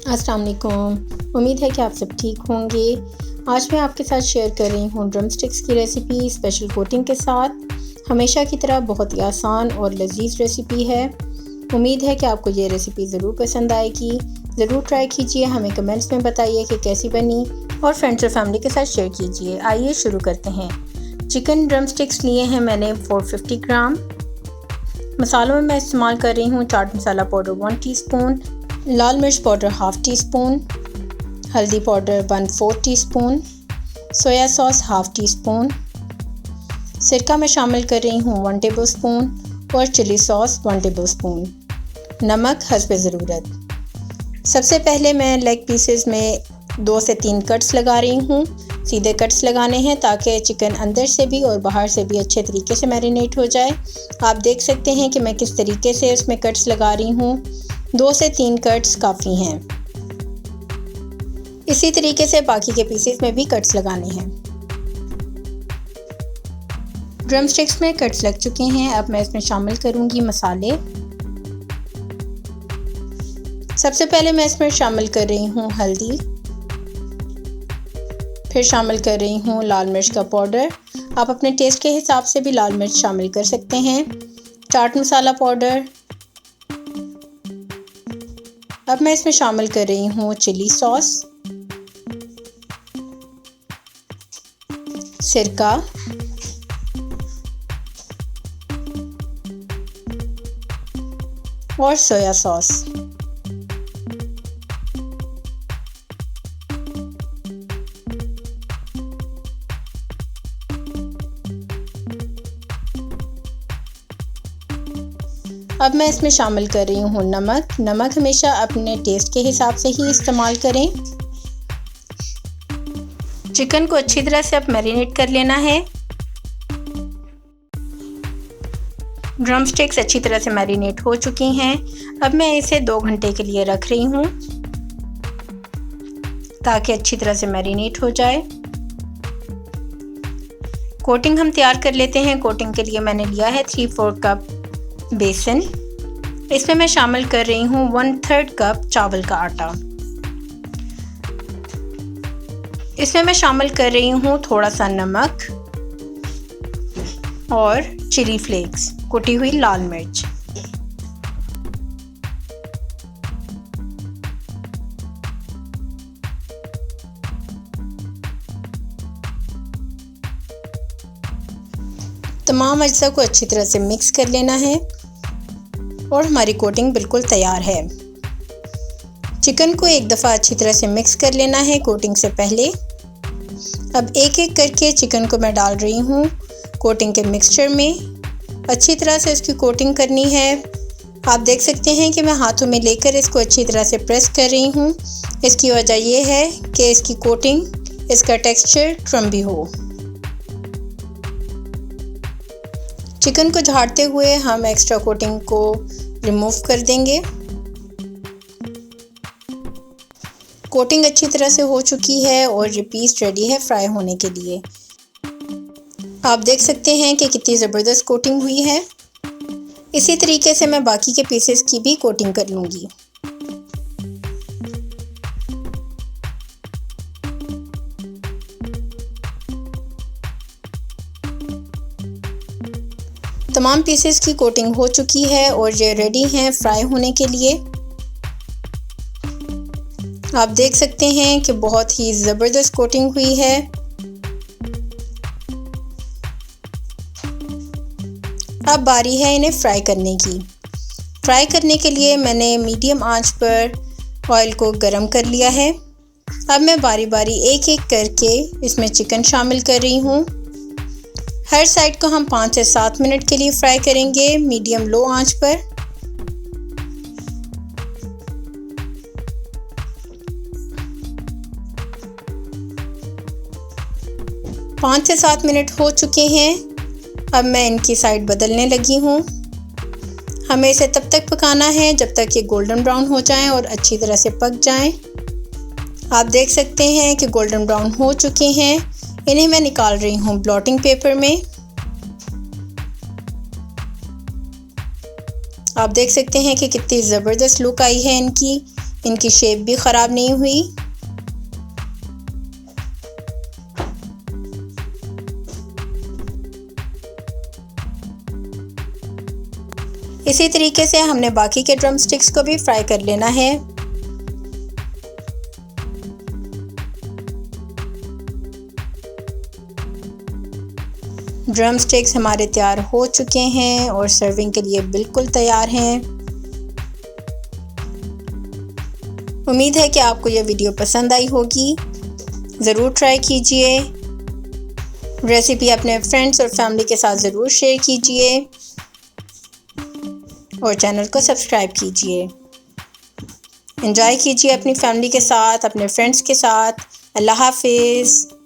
अस्सलाम वालेकुम। उम्मीद है कि आप सब ठीक होंगे। आज मैं आपके साथ शेयर कर रही हूँ ड्रम स्टिक्स की रेसिपी स्पेशल कोटिंग के साथ। हमेशा की तरह बहुत ही आसान और लजीज रेसिपी है। उम्मीद है कि आपको ये रेसिपी ज़रूर पसंद आएगी। ज़रूर ट्राई कीजिए, हमें कमेंट्स में बताइए कि कैसी बनी और फ्रेंड्स और फैमिली के साथ शेयर कीजिए। आइए शुरू करते हैं। चिकन ड्रम स्टिक्स लिए हैं मैंने 450 ग्राम। मसालों में मैं इस्तेमाल कर रही हूँ चाट मसाला पाउडर 1 टीस्पून, लाल मिर्च पाउडर हाफ़ टी स्पून, हल्दी powder 1/4 teaspoon, soya sauce half tea spoon, सिरका में शामिल कर रही हूँ 1 टेबल स्पून और चिली सॉस 1 टेबल स्पून, नमक हस्ब ज़रूरत। सबसे पहले मैं लेग पीसेस में 2 से 3 कट्स लगा रही हूँ। सीधे कट्स लगाने हैं ताकि चिकन अंदर से भी और बाहर से भी अच्छे तरीके से मैरिनेट हो जाए। आप देख सकते हैं कि मैं किस तरीके से उसमें कट्स लगा रही हूँ। 2 से 3 कट्स काफ़ी हैं। इसी तरीके से बाकी के पीसेस में भी कट्स लगाने हैं। ड्रम स्टिक्स में कट्स लग चुके हैं। अब मैं इसमें शामिल करूँगी मसाले। सबसे पहले मैं इसमें शामिल कर रही हूँ हल्दी, फिर शामिल कर रही हूँ लाल मिर्च का पाउडर। आप अपने टेस्ट के हिसाब से भी लाल मिर्च शामिल कर सकते हैं। चाट मसाला पाउडर। अब मैं इसमें शामिल कर रही हूँ चिली सॉस, सिरका, और सोया सॉस। अब मैं इसमें शामिल कर रही हूँ नमक। नमक हमेशा अपने टेस्ट के हिसाब से ही इस्तेमाल करें। चिकन को अच्छी तरह से अब मैरिनेट कर लेना है। ड्रम स्टिक्स अच्छी तरह से मैरिनेट हो चुकी हैं। अब मैं इसे 2 घंटे के लिए रख रही हूँ ताकि अच्छी तरह से मैरिनेट हो जाए। कोटिंग हम तैयार कर लेते हैं। कोटिंग के लिए मैंने लिया है 3/4 कप बेसन। इसमें मैं शामिल कर रही हूँ 1/3 कप चावल का आटा। इसमें मैं शामिल कर रही हूँ थोड़ा सा नमक और चिली फ्लेक्स, कुटी हुई लाल मिर्च। तमाम अज्जा को अच्छी तरह से मिक्स कर लेना है और हमारी कोटिंग बिल्कुल तैयार है। चिकन को एक दफ़ा अच्छी तरह से मिक्स कर लेना है कोटिंग से पहले। अब एक एक करके चिकन को मैं डाल रही हूँ कोटिंग के मिक्सचर में। अच्छी तरह से इसकी कोटिंग करनी है। आप देख सकते हैं कि मैं हाथों में लेकर इसको अच्छी तरह से प्रेस कर रही हूँ। इसकी वजह यह है कि इसकी कोटिंग, इसका टेक्सचर क्रम्बी हो। चिकन को झाड़ते हुए हम एक्स्ट्रा कोटिंग को रिमूव कर देंगे। कोटिंग अच्छी तरह से हो चुकी है और ये पीस रेडी है फ्राई होने के लिए। आप देख सकते हैं कि कितनी ज़बरदस्त कोटिंग हुई है। इसी तरीके से मैं बाकी के पीसेस की भी कोटिंग कर लूँगी। तमाम पीसेस की कोटिंग हो चुकी है और ये रेडी हैं फ्राई होने के लिए। आप देख सकते हैं कि बहुत ही ज़बरदस्त कोटिंग हुई है। अब बारी है इन्हें फ्राई करने की। फ्राई करने के लिए मैंने मीडियम आंच पर ऑयल को गरम कर लिया है। अब मैं बारी बारी एक एक करके इसमें चिकन शामिल कर रही हूँ। हर साइड को हम 5 से 7 मिनट के लिए फ्राई करेंगे मीडियम लो आंच पर। पाँच से 7 मिनट हो चुके हैं। अब मैं इनकी साइड बदलने लगी हूँ। हमें इसे तब तक पकाना है जब तक ये गोल्डन ब्राउन हो जाएं और अच्छी तरह से पक जाएं। आप देख सकते हैं कि गोल्डन ब्राउन हो चुके हैं। इन्हें मैं निकाल रही हूँ ब्लॉटिंग पेपर में। आप देख सकते हैं कि कितनी ज़बरदस्त लुक आई है इनकी। इनकी शेप भी ख़राब नहीं हुई। इसी तरीके से हमने बाकी के ड्रम स्टिक्स को भी फ्राई कर लेना है। ड्रम स्टिक्स हमारे तैयार हो चुके हैं और सर्विंग के लिए बिल्कुल तैयार हैं। उम्मीद है कि आपको यह वीडियो पसंद आई होगी। ज़रूर ट्राई कीजिए। रेसिपी अपने फ्रेंड्स और फैमिली के साथ ज़रूर शेयर कीजिए और चैनल को सब्सक्राइब कीजिए। एंजॉय कीजिए अपनी फैमिली के साथ, अपने फ्रेंड्स के साथ। अल्लाह हाफिज़।